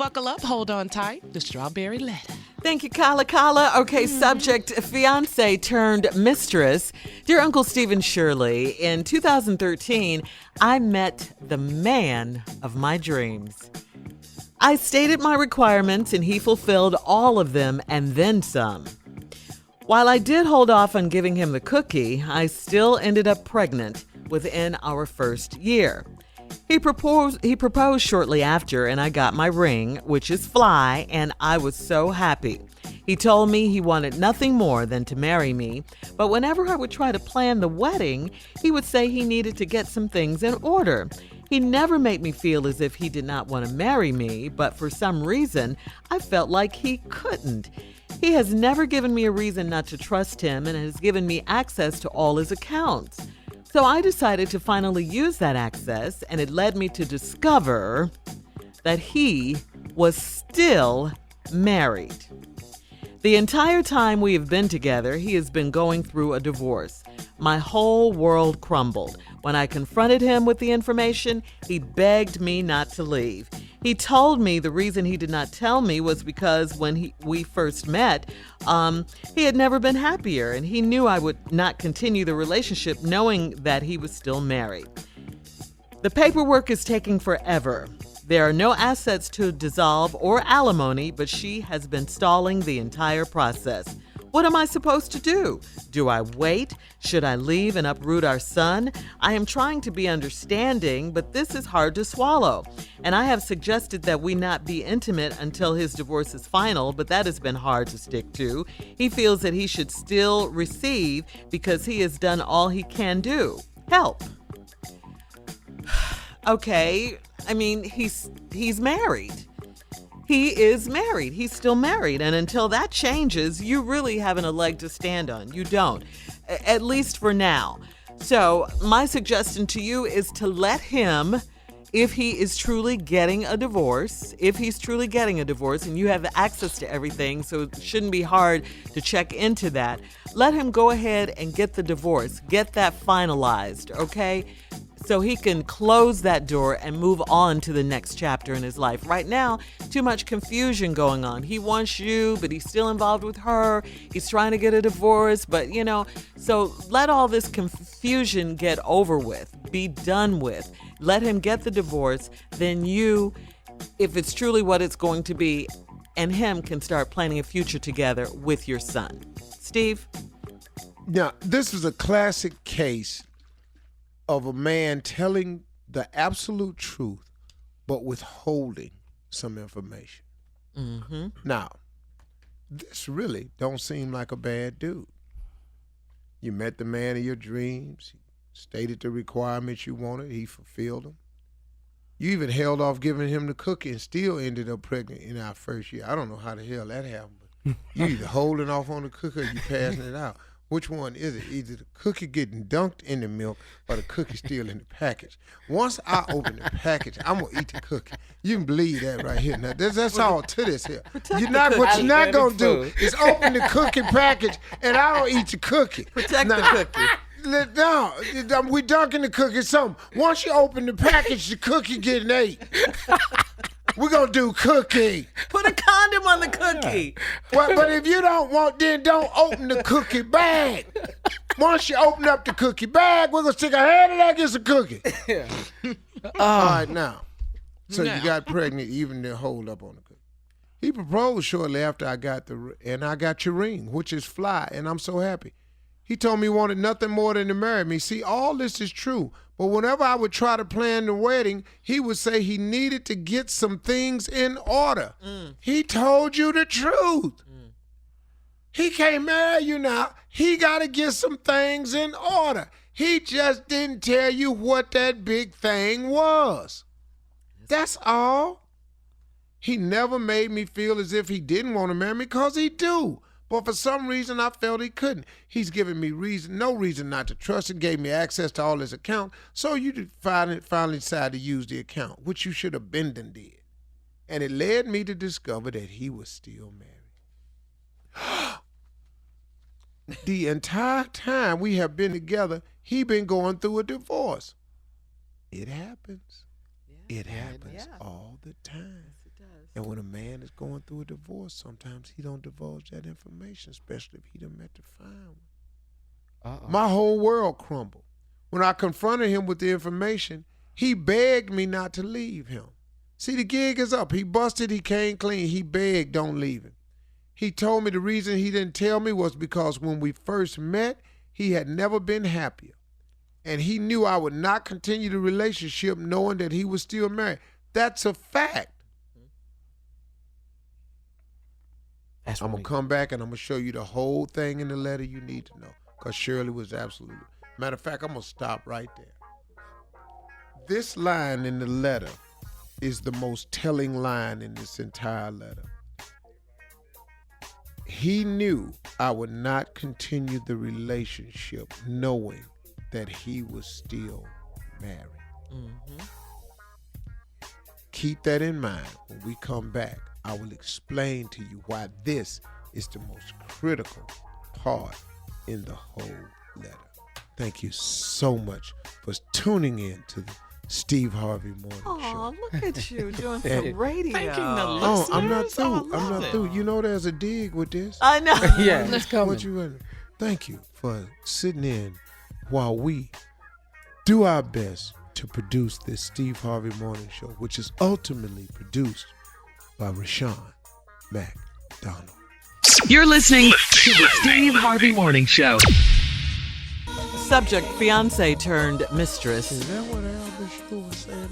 buckle up, hold on tight. The strawberry letter. Thank you, Kala Kala. Okay, subject, fiance turned mistress. Dear Uncle Stephen Shirley, in 2013, I met the man of my dreams. I stated my requirements and he fulfilled all of them and then some. While I did hold off on giving him the cookie, I still ended up pregnant within our first year. He proposed shortly after, and I got my ring, which is fly, and I was so happy. He told me he wanted nothing more than to marry me, but whenever I would try to plan the wedding, he would say he needed to get some things in order. He never made me feel as if he did not want to marry me, but for some reason, I felt like he couldn't. He has never given me a reason not to trust him and has given me access to all his accounts. So I decided to finally use that access, and it led me to discover that he was still married. The entire time we have been together, he has been going through a divorce. My whole world crumbled. When I confronted him with the information, he begged me not to leave. He told me the reason he did not tell me was because when we first met, he had never been happier, and he knew I would not continue the relationship knowing that he was still married. The paperwork is taking forever. There are no assets to dissolve or alimony, but she has been stalling the entire process. What am I supposed to do? Do I wait? Should I leave and uproot our son? I am trying to be understanding, but this is hard to swallow. And I have suggested that we not be intimate until his divorce is final, but that has been hard to stick to. He feels that he should still receive because he has done all he can do. Help. Okay, I mean, he's married. He is married. He's still married. And until that changes, you really haven't a leg to stand on. You don't, at least for now. So my suggestion to you is to let him, if he is truly getting a divorce, and you have access to everything, so it shouldn't be hard to check into that, let him go ahead and get the divorce, get that finalized, okay? So he can close that door and move on to the next chapter in his life. Right now, too much confusion going on. He wants you, but he's still involved with her. He's trying to get a divorce, but so let all this confusion get over with, be done with. Let him get the divorce. Then you, if it's truly what it's going to be, and him can start planning a future together with your son. Steve? Now, this is a classic case of a man telling the absolute truth, but withholding some information. Mm-hmm. Now, this really don't seem like a bad dude. You met the man of your dreams. He stated the requirements you wanted. He fulfilled them. You even held off giving him the cookie and still ended up pregnant in our first year. I don't know how the hell that happened, but you either holding off on the cookie or you passing it out. Which one is it? Either the cookie getting dunked in the milk or the cookie still in the package. Once I open the package, I'm going to eat the cookie. You can believe that right here. Now, that's all to this here. What you're not going to do is open the cookie package and I don't eat the cookie. Protect the cookie. No, we dunking the cookie something. Once you open the package, the cookie getting ate. We're going to do cookie. Put a condom on the cookie. Well, but if you don't want, then don't open the cookie bag. Once you open up the cookie bag, we're going to stick a hand in there and get some cookie. All right, now. So you got pregnant even to hold up on the cookie. He proposed shortly after I got your ring, which is fly, and I'm so happy. He told me he wanted nothing more than to marry me. See, all this is true. But whenever I would try to plan the wedding, he would say he needed to get some things in order. He told you the truth. He can't marry you now. He got to get some things in order. He just didn't tell you what that big thing was. That's all. He never made me feel as if he didn't want to marry me, because he do. But for some reason, I felt he couldn't. He's given me no reason not to trust him, gave me access to all his accounts. So you finally decided to use the account, which you should have been and did. And it led me to discover that he was still married. The entire time we have been together, he been going through a divorce. It happens. Yeah, it happens all the time. Yes, it does. And when a man is going through a divorce, sometimes he don't divulge that information, especially if he done met the fine one. My whole world crumbled. When I confronted him with the information, he begged me not to leave him. See, the gig is up. He busted, he came clean. He begged, don't leave him. He told me the reason he didn't tell me was because when we first met, he had never been happier. And he knew I would not continue the relationship knowing that he was still married. That's a fact. I'm going to come back and I'm going to show you the whole thing in the letter you need to know. Because Shirley was absolutely. Matter of fact, I'm going to stop right there. This line in the letter is the most telling line in this entire letter. He knew I would not continue the relationship knowing that he was still married. Mm-hmm. Keep that in mind. When we come back, I will explain to you why this is the most critical part in the whole letter. Thank you so much for tuning in to the Steve Harvey Morning Show. Oh, look at you doing some radio. Thanking the listeners. I'm not through. I I'm not love through. You know there's a dig with this. I know. Yeah, it's coming. What you Thank you for sitting in while we do our best to produce this Steve Harvey Morning Show, which is ultimately produced by Rashawn McDonald. You're listening to the Steve Harvey Morning Show. Subject, fiance turned mistress. Is that what Albert Shue was saying?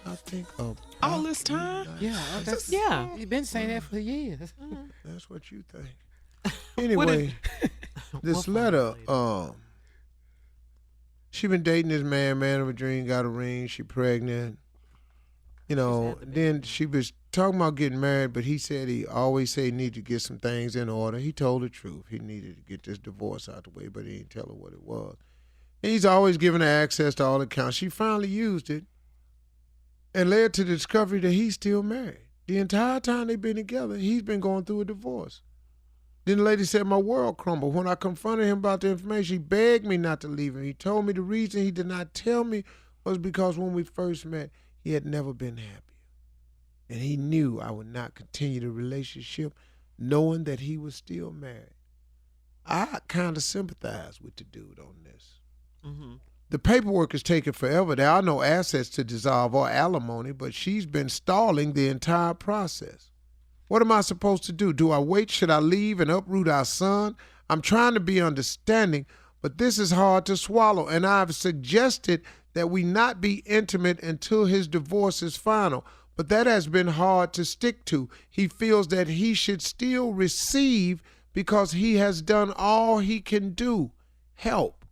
I think. All this time? Yeah, Yeah. He's been saying that for years. That's what you think. Anyway, this letter, she been dating this man of a dream, got a ring, she pregnant. You know, then she was talking about getting married, but he said he always said he needed to get some things in order. He told the truth. He needed to get this divorce out the way, but he didn't tell her what it was. And he's always given her access to all accounts. She finally used it and led to the discovery that he's still married. The entire time they've been together, he's been going through a divorce. Then the lady said, my world crumbled. When I confronted him about the information, he begged me not to leave him. He told me the reason he did not tell me was because when we first met, he had never been happier. And he knew I would not continue the relationship knowing that he was still married. I kind of sympathize with the dude on this. Mm-hmm. The paperwork is taking forever. There are no assets to dissolve or alimony, but she's been stalling the entire process. What am I supposed to do? Do I wait? Should I leave and uproot our son? I'm trying to be understanding, but this is hard to swallow, and I've suggested that we not be intimate until his divorce is final. But that has been hard to stick to. He feels that he should still receive because he has done all he can do. Help.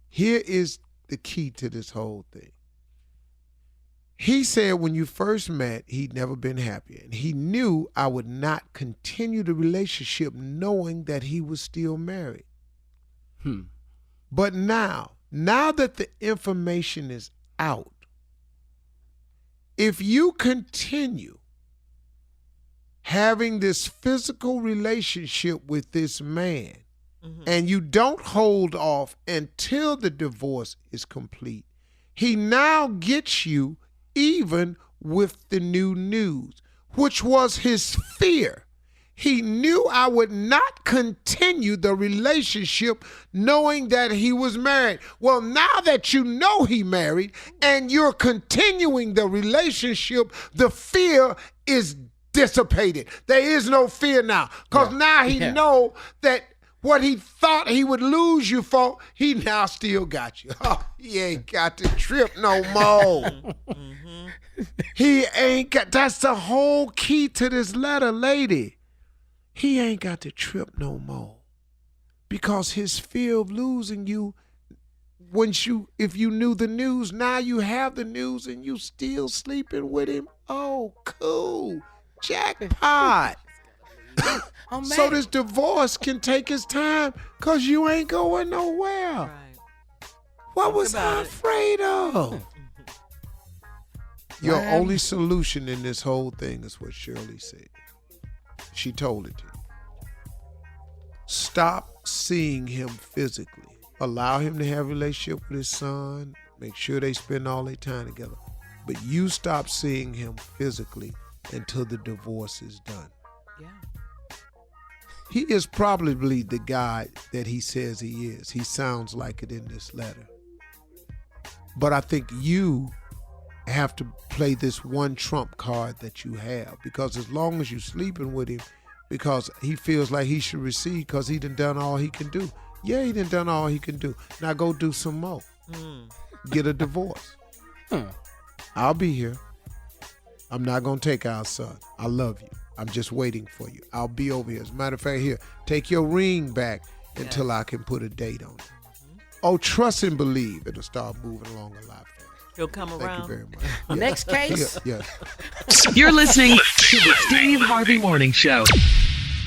Here is the key to this whole thing. He said when you first met, he'd never been happier. And he knew I would not continue the relationship knowing that he was still married. But now that the information is out, if you continue having this physical relationship with this man and you don't hold off until the divorce is complete, he now gets you even with the new news, which was his fear. He knew I would not continue the relationship knowing that he was married. Well, now that you know he married and you're continuing the relationship, the fear is dissipated. There is no fear now because now he know that what he thought he would lose you for, he now still got you. Oh, he ain't got the trip no more. He ain't got, that's the whole key to this letter, lady. He ain't got the trip no more because his fear of losing you, if you knew the news, now you have the news and you still sleeping with him. Oh, cool. Jackpot. So this divorce can take its time because you ain't going nowhere. Right. What was I afraid of? Your only solution in this whole thing is what Shirley said. She told it to you. Stop seeing him physically. Allow him to have a relationship with his son. Make sure they spend all their time together. but you stop seeing him physically until the divorce is done. Yeah. He is probably the guy that he says he is. He sounds like it in this letter. But I think you have to play this one trump card that you have, because as long as you're sleeping with him, because he feels like he should recede because he done all he can do. Yeah, he done all he can do. Now go do some more. Get a divorce. I'll be here. I'm not going to take our son. I love you. I'm just waiting for you. I'll be over here. As a matter of fact, here, take your ring back until I can put a date on it. Oh, trust and believe. It'll start moving along a lot faster. He'll come Thank around. you very much. Yeah. Next case. Yeah. You're listening to the Steve Harvey Morning Show.